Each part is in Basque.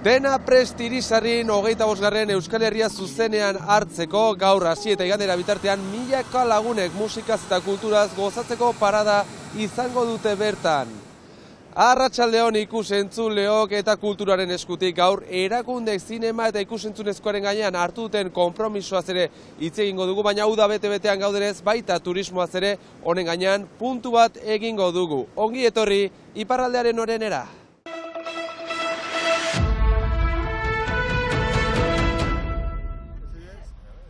Dena prest Irisarrin 25. Euskal Herria zuzenean hartzeko gaur hasi eta igandera bitartean milaka lagunek musikaz eta kulturaz gozatzeko parada izango dute bertan. Arratsaldeon ikus-entzuleok eta kulturaren eskutik gaur erakundek zinema eta ikus-entzunezkoaren gainean hartu duten konpromisoaz ere hitz egingo dugu, baina hau da bete-betean gaudenez baita turismoaz ere honen gainean puntu bat egingo dugu. Ongi etorri iparraldearen orenera.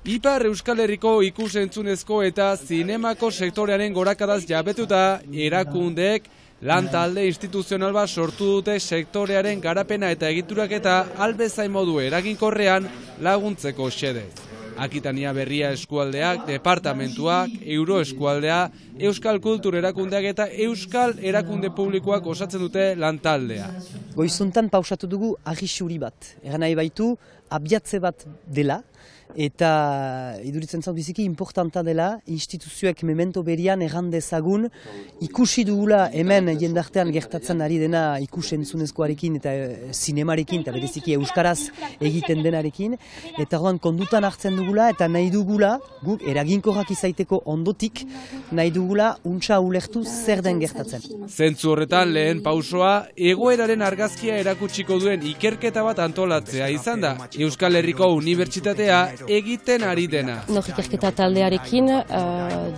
Ipar Euskal Herriko ikus-entzunezko eta zinemako sektorearen gorakadaz jabetuta erakundek lan talde instituzional bat sortu dute sektorearen garapena eta egituraketa albezain modu eraginkorrean laguntzeko xedez. Akitania Berria eskualdeak, departamentuak, Euro eskualdea, Euskal Kultur erakundeak eta Euskal erakunde publikoak osatzen dute lan taldea. Goizuntan pausatu dugu arrisuri bat. Eran nahi baitu abiatze bat dela, eta iduritzen zaut biziki importanta dela, instituzioek memento berian errandezagun ikusi dugula hemen jendartean gertatzen ari dena ikus-entzunezkoarekin eta zinemarekin eta bereziki euskaraz egiten denarekin, eta orduan kondutan hartzen dugula eta nahi dugula, guk eraginkorrak izaiteko ondotik, nahi dugula untsa ulertu zer den gertatzen. Zentzu horretan lehen pausoa, egoeraren argazkia erakutsiko duen ikerketa bat antolatzea izan da, Euskal Herriko Unibertsitatea egiten ari dena. Ikerketa taldearekin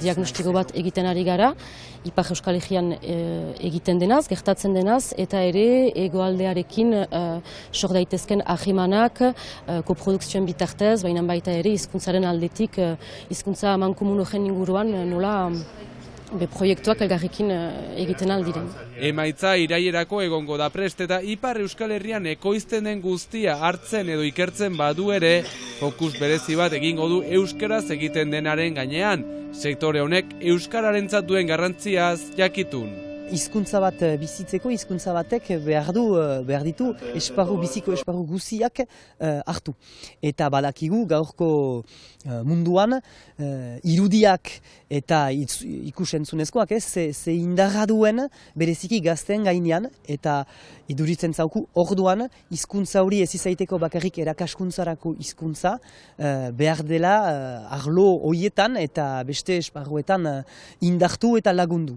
diagnostiko bat egiten ari gara, Ipar Euskal Herrian egiten denaz, gertatzen denaz, eta ere hegoaldearekin sor daitezken ahimanak koprodukzioen bitartez, baina baita ere hizkuntzaren aldetik, hizkuntza amankomun horren inguruan nola proiektuak elgarrekin egiten aldiren. Emaitza irailerako egongo da prest eta Ipar Euskal Herrian ekoizten den guztia hartzen edo ikertzen badu ere, fokus berezi bat egingo du euskaraz egiten denaren gainean. Sektore honek euskararentzat duen garrantziaz jakitun. Hizkuntza bat bizitzeko, hizkuntza batek behar ditu biziko esparru guziak hartu. Eta badakigu gaurko munduan irudiak eta ikus-entzunezkoak ze indarra duen bereziki gazteen gainean, eta iduritzen zauku orduan hizkuntza hori ez izaiteko bakarrik erakaskuntzarako hizkuntza behar dela arlo horietan eta beste esparruetan indartu eta lagundu.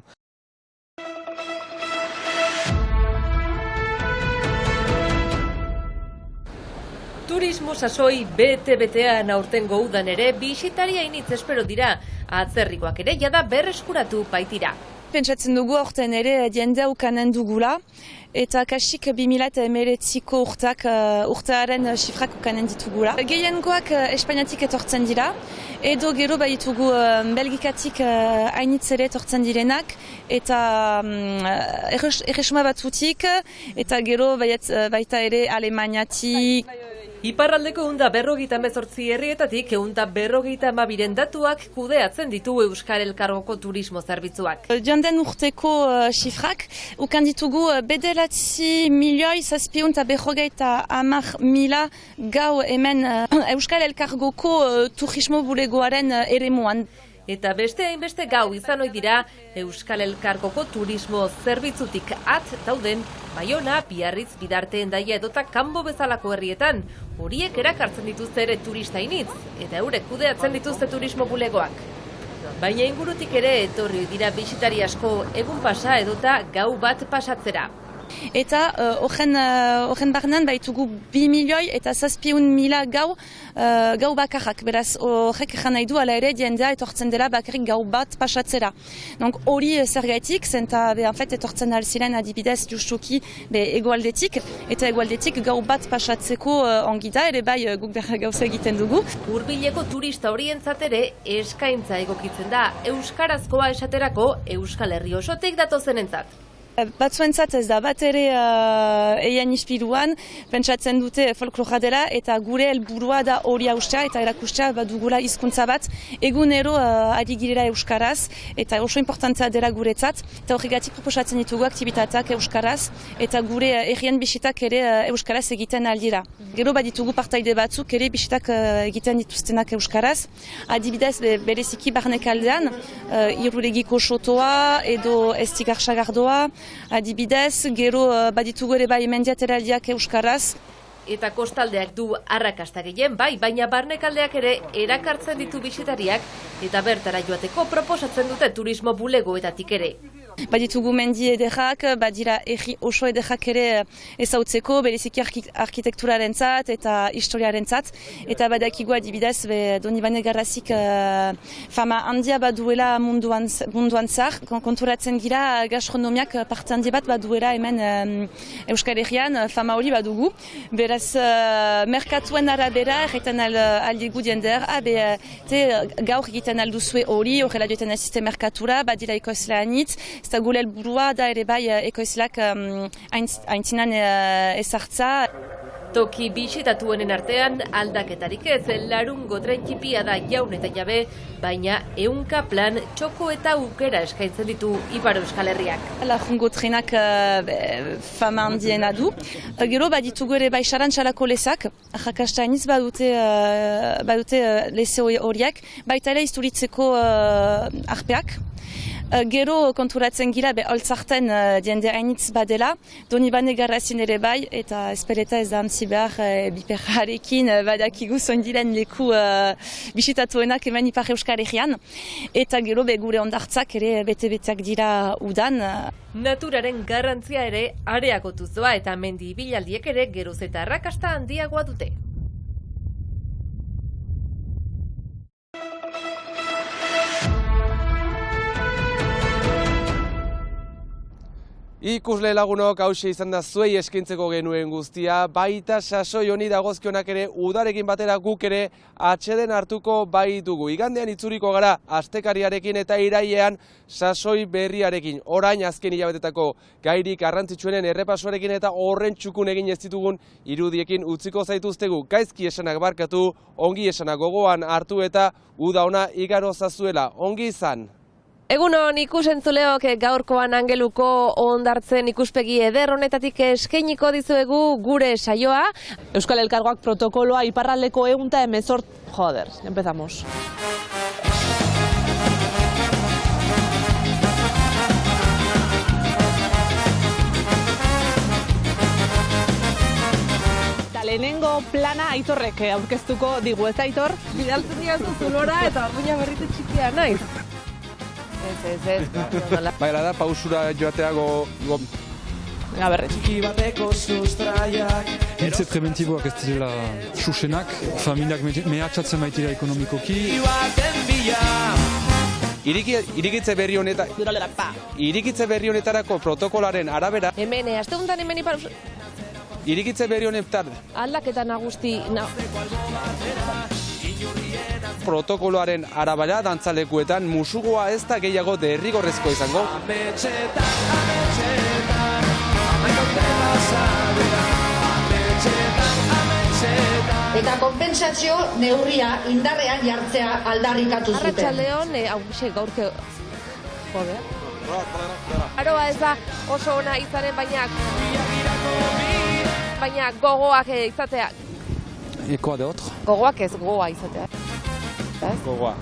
Turismo sasoi bete-betean aurtengo udan ere, bisitaria initz espero dira, atzerrikoak ere jada berreskuratu baitira. Pentsatzen dugu aurten ere jendea ukanen dugula, eta kasik 2019ko urtearen sifrak ukanen ditugula. Gehiengoak Espainiatik etortzen dira, edo gero baitugu Belgikatik hainitz ere etortzen direnak, eta erresuma batzutik, eta gero baita ere Alemaniatik. Iparraldeko 158 herrietatik 152 datuak kudeatzen ditu Euskal Elkargoko turismo zerbitzuak. Joan urteko sifrak, ukan ditugu 9.750.000 gau hemen Euskal Elkargoko turismo bulegoaren eremuan. Eta beste hainbeste gau izan ohi dira Euskal Elkargoko turismo zerbitzutik at dauden Baiona, Biarritz, Bidarte, Hendaia edota Kanbo bezalako herrietan. Horiek erakartzen dituzte ere turista initz, eta eurek kudeatzen dituzte turismo bulegoak. Baina ingurutik ere etorri dira bisitari asko egun pasa edota gau bat pasatzera. Eta horren barnean baitugu 2.700.000 gau bakarrak. Beraz, horrek egan nahi du ala ere jendea etortzen dela bakarrik gau bat pasatzera. Hori zergaitik, zenta etortzen alziren adibidez justuki egoaldetik, eta egoaldetik gau bat pasatzeko ongi da, ere bai guk gauza egiten dugu. Hurbileko turista horientzat ere eskaintza egokitzen da euskarazkoa esaterako Euskal Herri osotik datozenentzat. Batzuentzat ez da bat ere eien ispiruan, pentsatzen dute folklora dela, eta gure helburua da hori haustea eta erakustea badugula hizkuntza bat egunero ari girela euskaraz, eta oso importantzia dela guretzat, eta horregatik proposatzen ditugu aktibitateak euskaraz, eta gure herrien bisitak ere euskaraz egiten aldira. Gero baditugu partaide batzuk ere bisitak egiten dituztenak euskaraz, adibidez bereziki barnekaldean, Irulegiko sotoa edo Estigarsagardoa, adibidez, gero baditugu ere bai mendiateraldiak euskaraz. eta kostaldeak du arrakasta gehien bai, baina barnekaldeak ere erakartzen ditu bisitariak eta bertara joateko proposatzen dute turismo bulegoetatik ere. Baditugu mendi ederrak, badira erri oso ederrak ere ezautzeko, bereziki arkitekturarentzat eta historiarentzat, eta badakigu adibidez Donibane Garrazik fama handia baduela munduan zahar, konturatzen gira gastronomiak parte handi bat baduela hemen Euskal Herrian fama hori badugu. Beraz, merkatuen arabera egiten aldigu diender, gaur egiten alduzue hori, horrela joetan azizte merkatura, badira ekoizlea anitz, eta gure helburua da ere bai ekoizleak aintzinan ezartza. Toki bisitatuenen artean aldaketarik ez, Larungo tren txipia da jaun eta jabe, baina 100 plan txoko eta aukera eskaintzen ditu Ipar Euskal Herriak. Larungo trenak fama handiena du. Gero baditugu ere bai sarantxalako lezak, jakasta iniz badute leze horiek, baita ere isturitzeko arpeak. Gero konturatzen gira holtzarten diende hainitz badela, Donibane Garrazin ere bai, eta espereta ez da antzi behar biperrarekin badakigu zondiren leku bisitatuenak hemen Ipar Euskal Herrian, eta gero gure ondartzak ere bete-beteak dira udan. Naturaren garrantzia ere areagotu zoa eta mendi ibilaldiek ere geroz eta arrakasta handiagoa dute. Ikusle lagunok, hauxe izan da zuei eskaintzeko genuen guztia, baita sasoi honi dagozkionak ere udarekin batera guk ere atseden hartuko baitugu. Igandean itzuriko gara astekariarekin eta irailean sasoi berriarekin. Orain azken hilabetetako gairik garrantzitsuenen errepasoarekin eta horren txukun egin ez ditugun irudiekin utziko zaituztegu. Gaizki esanak barkatu, ongi esanak gogoan hartu eta uda ona igaro zazuela. Ongi izan! Egunon, ikusentzuleok gaurkoan Angeluko hondartzen ikuspegi eder honetatik eskainiko dizuegu gure saioa. Euskal Elkargoak protokoloa iparraldeko 118. Joder, empezamos. Lehenengo plana Aitorrek aurkeztuko digu, ez Aitor? Bidaltzen diazu zulora eta arruina berrite txikia naiz. Ez. Baila da, pausura joateago... Berre. Hiltze preventiboak ez direla susenak, familiak mehatxatzen baitira ekonomikoki. Irikitze berri honetarako protokolaren arabera... Hemen, asteuntan hemen Ipar... Irikitze berri honetan... Aldaketa nagusti... Protokoloaren arabera dantzalekuetan musugoa ez da gehiago derrigorrezko izango. Eta konpentsazio neurria indarrean jartzea aldarrikatu zuten. Arratsaldeon, hauxe gaurke... Joder. Aroa ez da oso ona izaren baina gogoak izatea. Ekoa de otro. Gogoak ez gogoa izatea. Gogoa.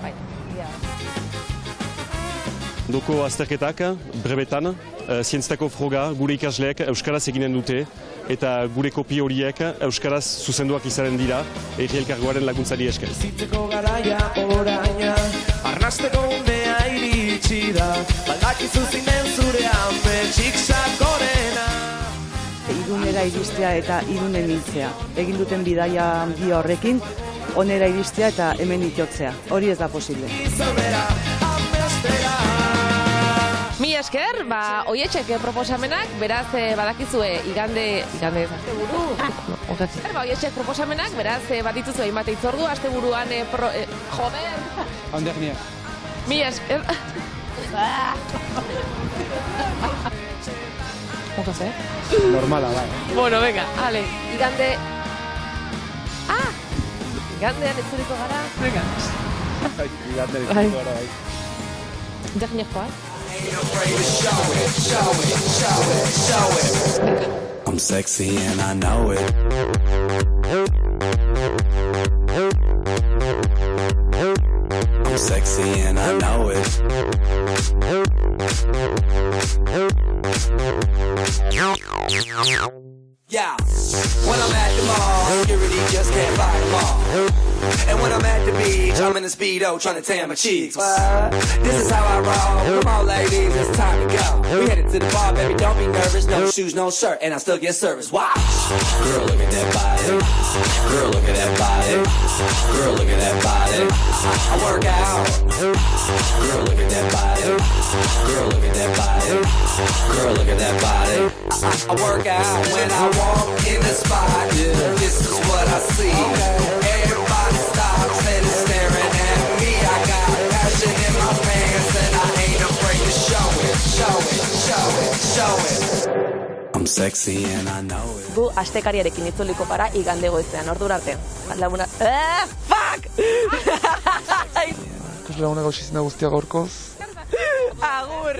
Doko azterketak, brebetan, zientzietako froga, gure ikasleek euskaraz eginen dute, eta gure kopi horiek euskaraz zuzenduak izanen dira, Herri Elkargoaren laguntzari esker. Bizitzeko garaia oraina, arnasteko unea iritsi da, baldakizu zinen zure ametsik sakorena. Irunera iristea eta Irunen hiltzea. Egin duten bidaia handia horrekin, onera iristea eta hemen itotzea. Hori ez da posible. Mi esker, Oietxek proposamenak, beraz badakizue igande asteburu. Oietxek proposamenak, beraz badituzue hainbat hitzordu asteburuan joder. Andernia. Mi esker. Normala, bai. Bueno, venga, ale, igande... Igandean ez zuriko gara. Venga. Igandean ez zuriko gara, bai. Jakinekoa. I'm sexy and I know it. I'm sexy and I know it. Yeah, when I'm at the mall, I'm in the speedo trying to tan my cheeks. This is how I roll. Come on, ladies, it's time to go. We headed to the bar, baby, don't be nervous. No shoes, no shirt, and I still get service. Watch. Girl, look at that body. Girl, look at that body. Girl, look at that body. I work out. Girl, look at that body. Girl, look at that body. Girl, look at that body. I work out when I walk in the spot. This is what I see. Everybody stops and is staring at me. I got passion in my pants and I ain't afraid to show it, show it, show it, show it. I'm sexy and I know it. Gu astekariarekin itzuliko para igande goizean, ordura arte. Laguna... Fuck! Laguna gauzizena guztia gaurkoz. Agur!